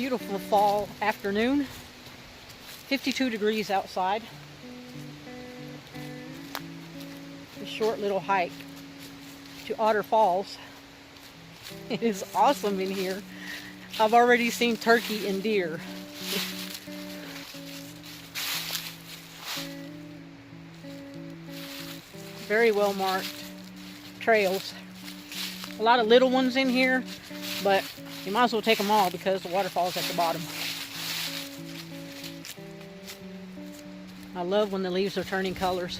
beautiful fall afternoon. 52 degrees outside. A short little hike to Otter Falls. It is awesome in here. I've already seen turkey and deer. Very well marked trails. A lot of little ones in here, but you might as well take them all because the waterfall's at the bottom. I love when the leaves are turning colors.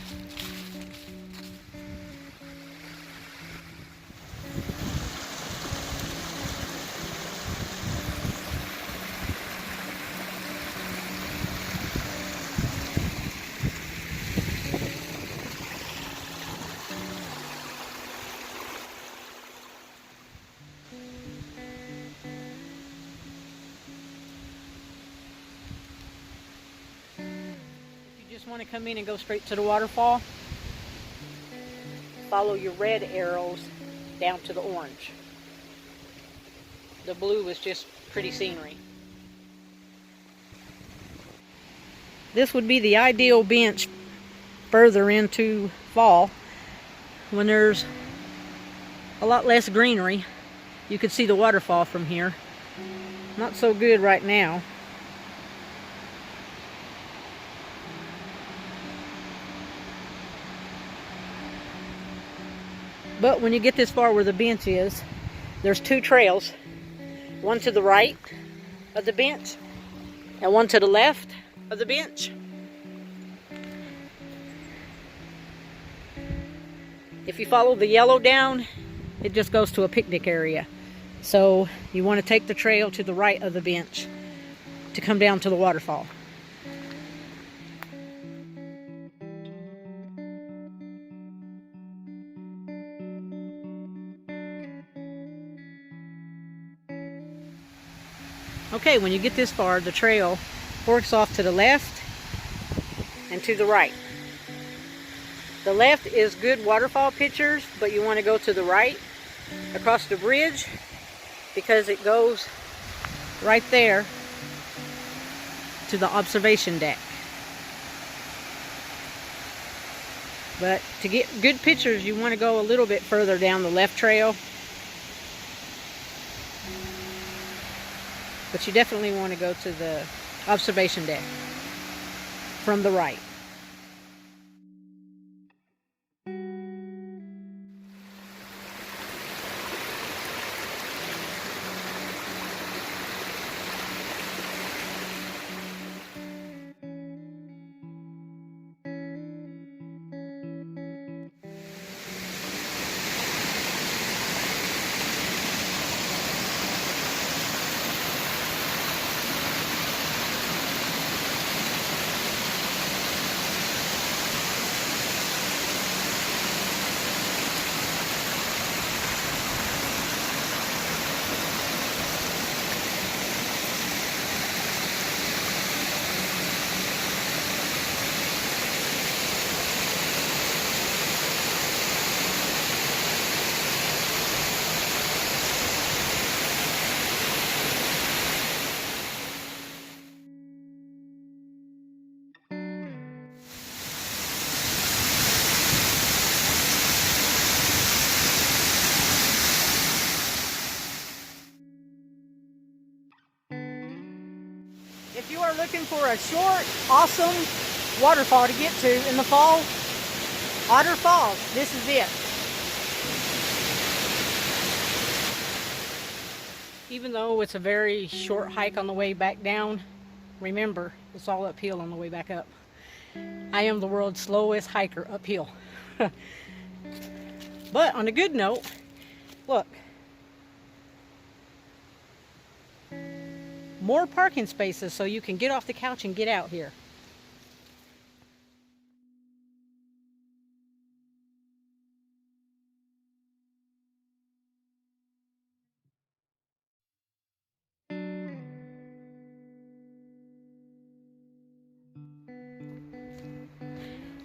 Just want to come in and go straight to the waterfall, follow your red arrows down to the orange. The blue is just pretty scenery. This would be the ideal bench further into fall when there's a lot less greenery. You could see the waterfall from here. Not so good right now. But when you get this far where the bench is, there's two trails. One to the right of the bench and one to the left of the bench. If you follow the yellow down, it just goes to a picnic area. So you want to take the trail to the right of the bench to come down to the waterfall. Okay, when you get this far, the trail forks off to the left and to the right. The left is good waterfall pictures, but you want to go to the right across the bridge because it goes right there to the observation deck. But to get good pictures, you want to go a little bit further down the left trail. But you definitely want to go to the observation deck from the right. If you are looking for a short, awesome waterfall to get to in the fall, Otter Falls, this is it. Even though it's a very short hike on the way back down, remember, it's all uphill on the way back up. I am the world's slowest hiker uphill. But on a good note, look. More parking spaces so you can get off the couch and get out here.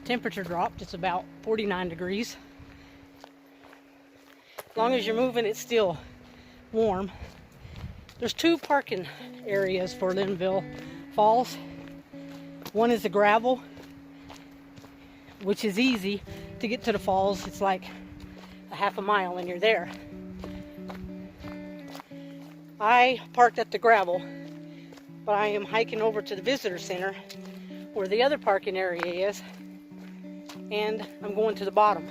Temperature dropped, it's about 49 degrees. As long as you're moving, it's still warm. There's two parking areas for Linville Falls. One is the gravel, which is easy to get to the falls. It's like a half a mile and you're there. I parked at the gravel, but I am hiking over to the visitor center where the other parking area is, and I'm going to the bottom,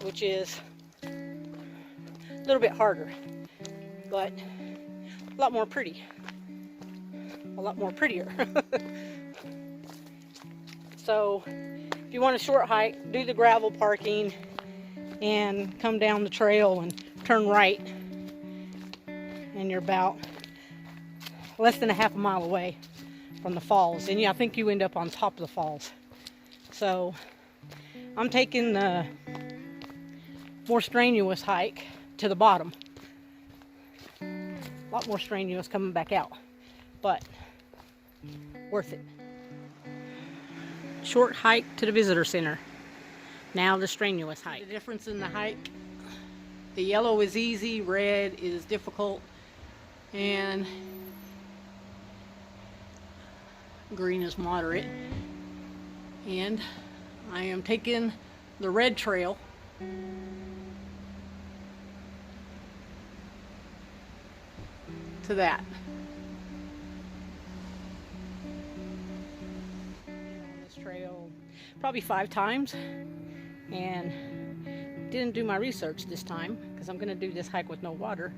which is a little bit harder, but a lot more pretty. A lot more prettier. So if you want a short hike, do the gravel parking and come down the trail and turn right, and you're about less than a half a mile away from the falls. And yeah, I think you end up on top of the falls. So I'm taking the more strenuous hike to the bottom. A lot more strenuous coming back out, but worth it. Short hike to the visitor center. Now the strenuous hike. The difference in the hike: the yellow is easy, red is difficult, and green is moderate. And I am taking the red trail to that. Trail probably 5 times, and didn't do my research this time because I'm going to do this hike with no water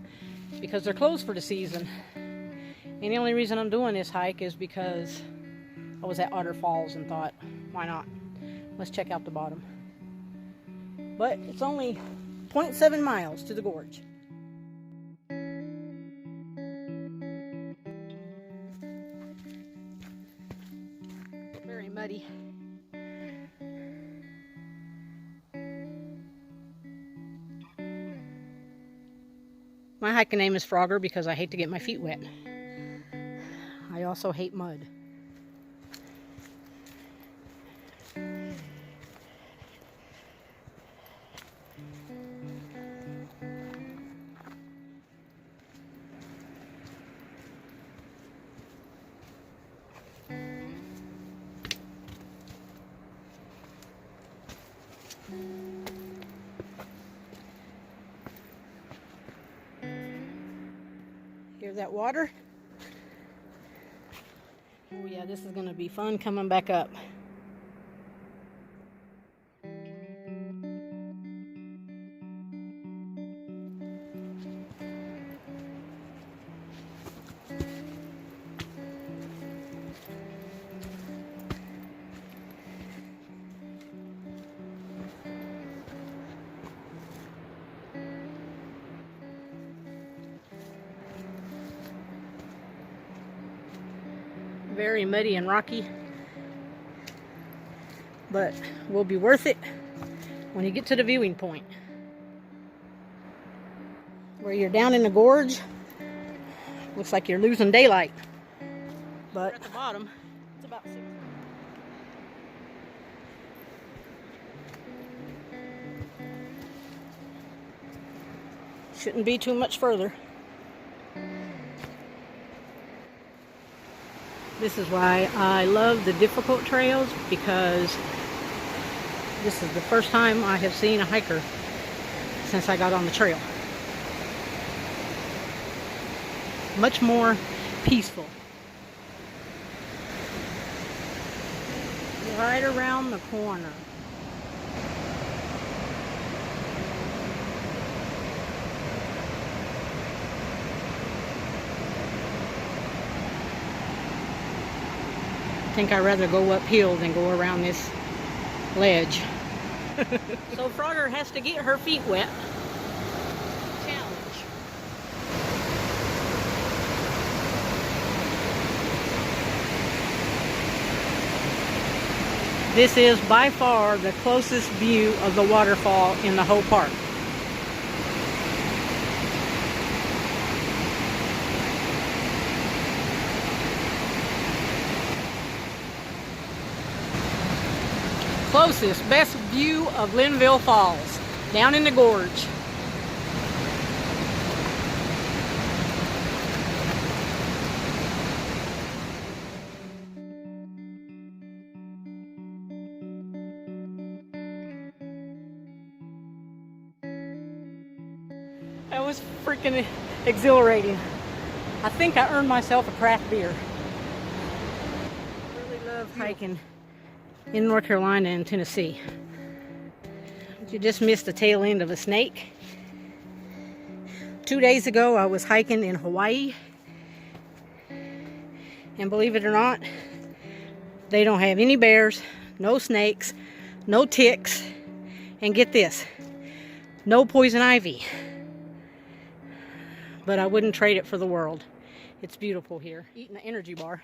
because they're closed for the season. And the only reason I'm doing this hike is because I was at Otter Falls and thought, why not? Let's check out the bottom. But it's only 0.7 miles to the gorge. Very muddy. My hiking name is Frogger because I hate to get my feet wet. I also hate mud. Hear that water? Oh yeah, this is going to be fun coming back up. Very muddy and rocky, but will be worth it when you get to the viewing point where you're down in the gorge. Looks like you're losing daylight, but at the bottom it's about 6. Shouldn't be too much further. This is why I love the difficult trails, because this is the first time I have seen a hiker since I got on the trail. Much more peaceful. Right around the corner. I think I'd rather go uphill than go around this ledge. So Frogger has to get her feet wet. Challenge. This is by far the closest view of the waterfall in the whole park. Closest, best view of Linville Falls, down in the gorge. was freaking exhilarating. I think I earned myself a craft beer. I really love hiking in North Carolina and Tennessee. You just missed the tail end of a snake. 2 days ago I was hiking in Hawaii, and believe it or not, they don't have any bears, no snakes, no ticks, and get this, no poison ivy. But I wouldn't trade it for the world. It's beautiful here. Eating an energy bar.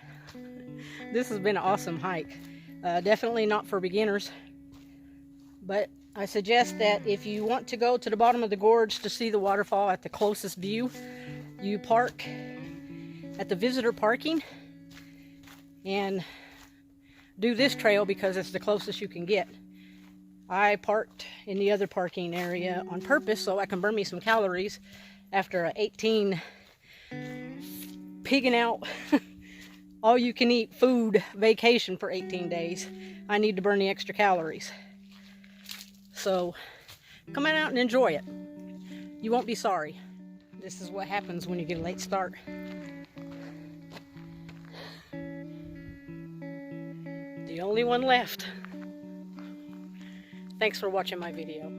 This has been an awesome hike. Definitely not for beginners, but I suggest that if you want to go to the bottom of the gorge to see the waterfall at the closest view, you park at the visitor parking and do this trail because it's the closest you can get. I parked in the other parking area on purpose so I can burn me some calories after a 18 pigging out all you can eat food vacation for 18 days. I need to burn the extra calories. So come on out and enjoy it. You won't be sorry. This is what happens when you get a late start. The only one left. Thanks for watching my video.